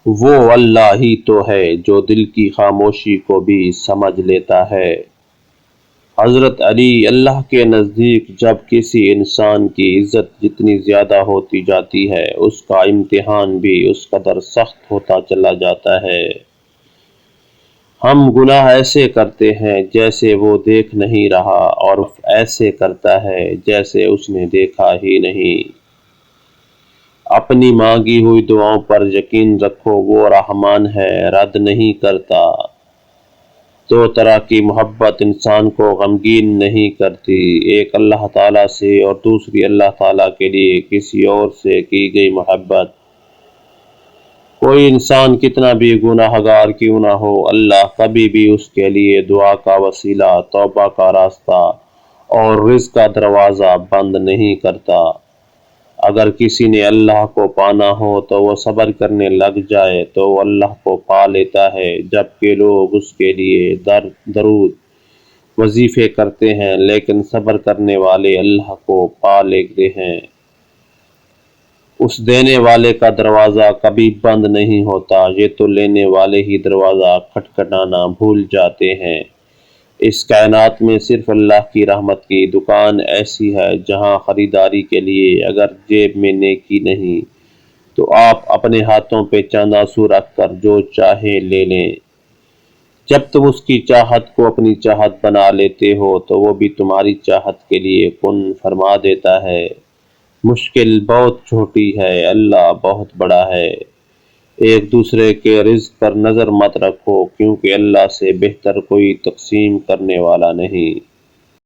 وہ اللہ ہی تو ہے جو دل کی خاموشی کو بھی سمجھ لیتا ہے۔ حضرت علی اللہ کے نزدیک جب کسی انسان کی عزت جتنی زیادہ ہوتی جاتی ہے، اس کا امتحان بھی اس قدر سخت ہوتا چلا جاتا ہے۔ ہم گناہ ایسے کرتے ہیں جیسے وہ دیکھ نہیں رہا، اور ایسے کرتا ہے جیسے اس نے دیکھا ہی نہیں۔ اپنی مانگی ہوئی دعاؤں پر یقین رکھو، وہ رحمان ہے، رد نہیں کرتا۔ دو طرح کی محبت انسان کو غمگین نہیں کرتی، ایک اللہ تعالیٰ سے اور دوسری اللہ تعالیٰ کے لیے کسی اور سے کی گئی محبت۔ کوئی انسان کتنا بھی گناہ گار کیوں نہ ہو، اللہ کبھی بھی اس کے لیے دعا کا وسیلہ، توبہ کا راستہ اور رزق کا دروازہ بند نہیں کرتا۔ اگر کسی نے اللہ کو پانا ہو تو وہ صبر کرنے لگ جائے تو وہ اللہ کو پا لیتا ہے، جبکہ لوگ اس کے لیے درود وظیفے کرتے ہیں لیکن صبر کرنے والے اللہ کو پا لیتے ہیں۔ اس دینے والے کا دروازہ کبھی بند نہیں ہوتا، یہ تو لینے والے ہی دروازہ کھٹکھٹانا بھول جاتے ہیں۔ اس کائنات میں صرف اللہ کی رحمت کی دکان ایسی ہے جہاں خریداری کے لیے اگر جیب میں نیکی نہیں تو آپ اپنے ہاتھوں پہ چند آنسو رکھ کر جو چاہے لے لیں۔ جب تم اس کی چاہت کو اپنی چاہت بنا لیتے ہو تو وہ بھی تمہاری چاہت کے لیے کن فرما دیتا ہے۔ مشکل بہت چھوٹی ہے، اللہ بہت بڑا ہے۔ ایک دوسرے کے رزق پر نظر مت رکھو، کیونکہ اللہ سے بہتر کوئی تقسیم کرنے والا نہیں۔